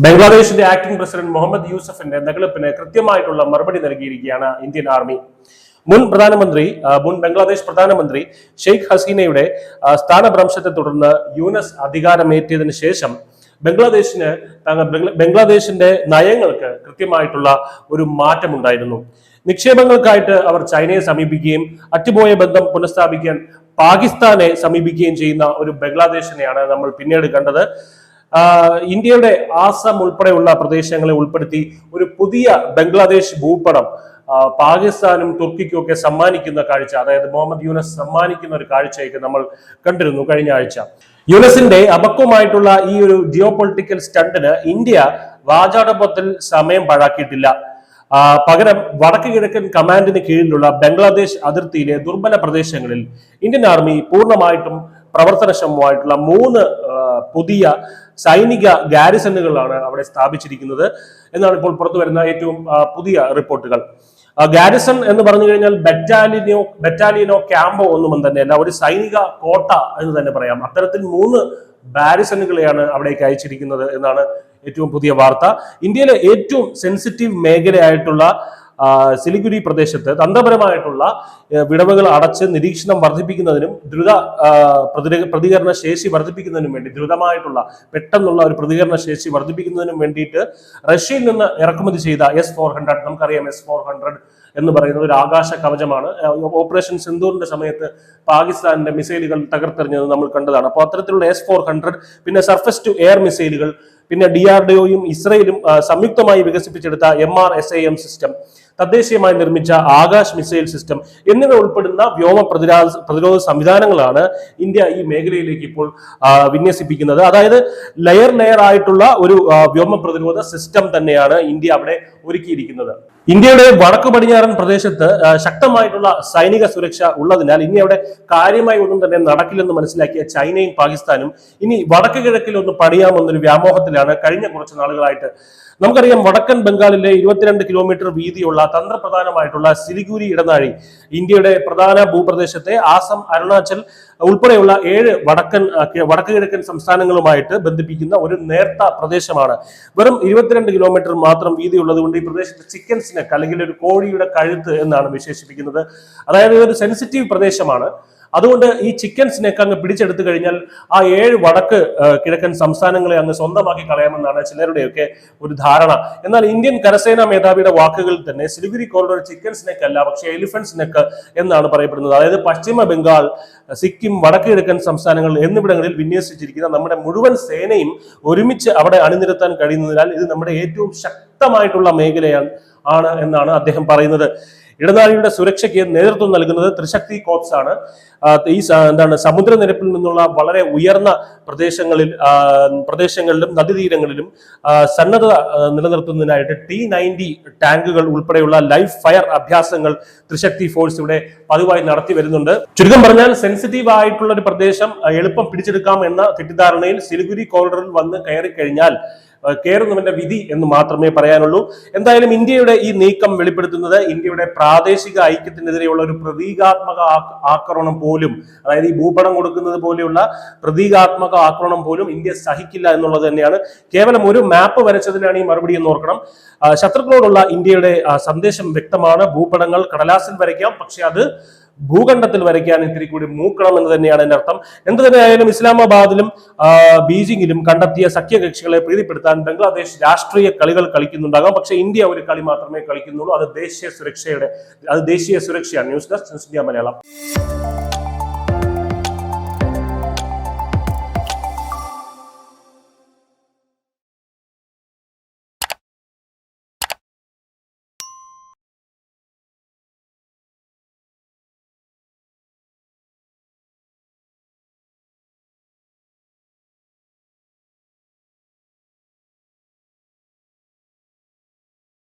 ബംഗ്ലാദേശിന്റെ acting president Muhammad യൂസഫിന്റെ നഗലപ്പിന് കൃത്യമായിട്ടുള്ള മറുപടി നൽകിയിരിക്കുകയാണ് ഇന്ത്യൻ ആർമി. മുൻ ബംഗ്ലാദേശ് പ്രധാനമന്ത്രി ഷെയ്ഖ് ഹസീനയുടെ സ്ഥാനഭ്രംശത്തെ തുടർന്ന് യൂനസ് അധികാരമേറ്റിയതിനു ശേഷം ബംഗ്ലാദേശിന്റെ നയങ്ങൾക്ക് കൃത്യമായിട്ടുള്ള ഒരു മാറ്റമുണ്ടായിരുന്നു. നിക്ഷേപങ്ങൾക്കായിട്ട് അവർ ചൈനയെ സമീപിക്കുകയും അറ്റുപോയ ബന്ധം പുനഃസ്ഥാപിക്കാൻ പാകിസ്ഥാനെ സമീപിക്കുകയും ചെയ്യുന്ന ഒരു ബംഗ്ലാദേശിനെയാണ് നമ്മൾ പിന്നീട് കണ്ടത്. ഇന്ത്യയുടെ ആസം ഉൾപ്പെടെയുള്ള പ്രദേശങ്ങളെ ഉൾപ്പെടുത്തി ഒരു പുതിയ ബംഗ്ലാദേശ് ഭൂപടം പാകിസ്ഥാനും തുർക്കിക്കും ഒക്കെ സമ്മാനിക്കുന്ന കാഴ്ച, അതായത് മുഹമ്മദ് യൂനസ് സമ്മാനിക്കുന്ന ഒരു കാഴ്ചയൊക്കെ നമ്മൾ കണ്ടിരുന്നു കഴിഞ്ഞ ആഴ്ച. യൂനസിന്റെ അപക്വമായിട്ടുള്ള ഈ ഒരു ജിയോ പൊളിറ്റിക്കൽ സ്റ്റണ്ടിന് ഇന്ത്യ വാചാടപത്തിൽ സമയം പാഴാക്കിയിട്ടില്ല. പകരം വടക്ക് കിഴക്കൻ കമാൻഡിന് കീഴിലുള്ള ബംഗ്ലാദേശ് അതിർത്തിയിലെ ദുർബല പ്രദേശങ്ങളിൽ ഇന്ത്യൻ ആർമി പൂർണ്ണമായിട്ടും പ്രവർത്തനക്ഷമമായിട്ടുള്ള 3 പുതിയ സൈനിക ഗാരിസണുകളാണ് അവിടെ സ്ഥാപിച്ചിരിക്കുന്നത് എന്നാണ് ഇപ്പോൾ പുറത്തു വരുന്ന ഏറ്റവും പുതിയ റിപ്പോർട്ടുകൾ. ഗാരിസൺ എന്ന് പറഞ്ഞു കഴിഞ്ഞാൽ ബറ്റാലിയനോ ക്യാമ്പോ ഒന്നും തന്നെയല്ല, ഒരു സൈനിക കോട്ട എന്ന് തന്നെ പറയാം. അത്തരത്തിൽ 3 ബാരിസണുകളെയാണ് അവിടേക്ക് അയച്ചിരിക്കുന്നത് എന്നാണ് ഏറ്റവും പുതിയ വാർത്ത. ഇന്ത്യയിലെ ഏറ്റവും സെൻസിറ്റീവ് മേഖലയായിട്ടുള്ള സിലിഗുരി പ്രദേശത്ത് തന്ത്രപരമായിട്ടുള്ള വിടവുകൾ അടച്ച് നിരീക്ഷണം വർദ്ധിപ്പിക്കുന്നതിനും പ്രതികരണ ശേഷി വർദ്ധിപ്പിക്കുന്നതിനും വേണ്ടി, ദ്രുതമായിട്ടുള്ള പെട്ടെന്നുള്ള ഒരു പ്രതികരണ ശേഷി വർദ്ധിപ്പിക്കുന്നതിനും വേണ്ടിയിട്ട് റഷ്യയിൽ നിന്ന് ഇറക്കുമതി ചെയ്ത S-400, നമുക്കറിയാം S-400 എന്ന് പറയുന്നത് ഒരു ആകാശ കവചമാണ്. ഓപ്പറേഷൻ സിന്ദൂറിന്റെ സമയത്ത് പാകിസ്ഥാനിന്റെ മിസൈലുകൾ തകർത്തെറിഞ്ഞത് നമ്മൾ കണ്ടതാണ്. അപ്പോൾ അത്തരത്തിലുള്ള S-400, പിന്നെ സർഫസ് ടു എയർ മിസൈലുകൾ, പിന്നെ DRDOയും ഇസ്രയേലും സംയുക്തമായി വികസിപ്പിച്ചെടുത്ത MRSAM സിസ്റ്റം, തദ്ദേശീയമായി നിർമ്മിച്ച ആകാശ് മിസൈൽ സിസ്റ്റം എന്നിവ ഉൾപ്പെടുന്ന വ്യോമ പ്രതിരോധ സംവിധാനങ്ങളാണ് ഇന്ത്യ ഈ മേഖലയിലേക്ക് ഇപ്പോൾ വിന്യസിപ്പിക്കുന്നത്. അതായത് ലെയർ ആയിട്ടുള്ള ഒരു വ്യോമ പ്രതിരോധ സിസ്റ്റം തന്നെയാണ് ഇന്ത്യ അവിടെ ഒരുക്കിയിരിക്കുന്നത്. ഇന്ത്യയുടെ വടക്കു പടിഞ്ഞാറൻ പ്രദേശത്ത് ശക്തമായിട്ടുള്ള സൈനിക സുരക്ഷ ഉള്ളതിനാൽ ഇനി അവിടെ കാര്യമായി ഒന്നും തന്നെ നടക്കില്ലെന്ന് മനസ്സിലാക്കിയ ചൈനയും പാകിസ്ഥാനും ഇനി വടക്ക് കിഴക്കിൽ ഒന്ന് പണിയാമെന്നൊരു വ്യാമോഹത്തിലാണ് കഴിഞ്ഞ കുറച്ച് നാളുകളായിട്ട്. നമുക്കറിയാം, വടക്കൻ ബംഗാളിലെ 22 കിലോമീറ്റർ വീതിയുള്ള തന്ത്രപ്രധാനമായിട്ടുള്ള സിലിഗുരി ഇടനാഴി ഇന്ത്യയുടെ പ്രധാന ഭൂപ്രദേശത്തെ ആസം, അരുണാചൽ ഉൾപ്പെടെയുള്ള 7 വടക്ക് കിഴക്കൻ സംസ്ഥാനങ്ങളുമായിട്ട് ബന്ധിപ്പിക്കുന്ന ഒരു നേർത്ത പ്രദേശമാണ്. വെറും 22 കിലോമീറ്റർ മാത്രം വീതിയുള്ളത് കൊണ്ട് ഈ പ്രദേശത്ത് ചിക്കൻ സ്നെക്ക് അല്ലെങ്കിൽ ഒരു കോഴിയുടെ കഴുത്ത് എന്നാണ് വിശേഷിപ്പിക്കുന്നത്. അതായത് ഒരു സെൻസിറ്റീവ് പ്രദേശമാണ്. അതുകൊണ്ട് ഈ ചിക്കൻ സ്നെക്ക് അങ്ങ് പിടിച്ചെടുത്തു കഴിഞ്ഞാൽ ആ 7 വടക്ക് കിഴക്കൻ സംസ്ഥാനങ്ങളെ അങ്ങ് സ്വന്തമാക്കി കളയാമെന്നാണ് ചിലരുടെയൊക്കെ ഒരു ധാരണ. എന്നാൽ ഇന്ത്യൻ കരസേനാ മേധാവിയുടെ വാക്കുകളിൽ തന്നെ സിലിഗുരി കോറിഡോർ ചിക്കൻ സ്നെക്ക് അല്ല, പക്ഷേ എലിഫന്റ് സ്നെക്ക് എന്നാണ് പറയപ്പെടുന്നത്. അതായത് പശ്ചിമ ബംഗാൾ, സിക്കിം, വടക്ക് കിഴക്കൻ സംസ്ഥാനങ്ങൾ എന്നിവിടങ്ങളിൽ വിന്യസിച്ചിരിക്കുന്ന നമ്മുടെ മുഴുവൻ സേനയും ഒരുമിച്ച് അവിടെ അണിനിരത്താൻ കഴിയുന്നതിനാൽ ഇത് നമ്മുടെ ഏറ്റവും ശക്തമായിട്ടുള്ള മേഖലയാണ് എന്നാണ് അദ്ദേഹം പറയുന്നത്. ഇടനാഴിയുടെ സുരക്ഷയ്ക്ക് നേതൃത്വം നൽകുന്നത് ത്രിശക്തി കോർപ്സ് ആണ്. ഈ സമുദ്രനിരപ്പിൽ നിന്നുള്ള വളരെ ഉയർന്ന പ്രദേശങ്ങളിലും നദീതീരങ്ങളിലും സന്നദ്ധത നിലനിർത്തുന്നതിനായിട്ട് T-90 ടാങ്കുകൾ ഉൾപ്പെടെയുള്ള ലൈവ് ഫയർ അഭ്യാസങ്ങൾ ത്രിശക്തി ഫോഴ്സ് ഇവിടെ പതിവായി നടത്തി വരുന്നുണ്ട്. ചുരുക്കം പറഞ്ഞാൽ, സെൻസിറ്റീവ് ആയിട്ടുള്ള ഒരു പ്രദേശം എളുപ്പം പിടിച്ചെടുക്കാം എന്ന തെറ്റിദ്ധാരണയിൽ സിലിഗുരി കോറിഡറിൽ വന്ന് കയറി കഴിഞ്ഞാൽ കയറുന്നവന്റെ വിധി എന്ന് മാത്രമേ പറയാനുള്ളൂ. എന്തായാലും ഇന്ത്യയുടെ ഈ നീക്കം വെളിപ്പെടുത്തുന്നത് ഇന്ത്യയുടെ പ്രാദേശിക ഐക്യത്തിനെതിരെയുള്ള ഒരു പ്രതീകാത്മക ആക്രമണം പോലും, അതായത് ഈ ഭൂപടം കൊടുക്കുന്നത് പോലെയുള്ള പ്രതീകാത്മക ആക്രമണം പോലും ഇന്ത്യ സഹിക്കില്ല എന്നുള്ളത് തന്നെയാണ്. കേവലം ഒരു മാപ്പ് വരച്ചതിനാണ് ഈ മറുപടി എന്ന് ഓർക്കണം. ശത്രുക്കളോടുള്ള ഇന്ത്യയുടെ സന്ദേശം വ്യക്തമാണ്. ഭൂപടങ്ങൾ കടലാസിൽ വരയ്ക്കാം, പക്ഷെ അത് ഭൂഖണ്ഡത്തിൽ വരയ്ക്കാൻ ഇത്തിരി കൂടി മൂക്കണം എന്ന് തന്നെയാണ് എന്റെ അർത്ഥം. എന്ത് തന്നെയായാലും ഇസ്ലാമാബാദിലും ബീജിംഗിലും കണ്ടെത്തിയ സഖ്യകക്ഷികളെ പ്രീതിപ്പെടുത്താൻ ബംഗ്ലാദേശ് രാഷ്ട്രീയ കളികൾ കളിക്കുന്നുണ്ടാകാം. പക്ഷെ ഇന്ത്യ ഒരു കളി മാത്രമേ കളിക്കുന്നുള്ളൂ, അത് ദേശീയ സുരക്ഷയാണ്. News desk India Malayalam.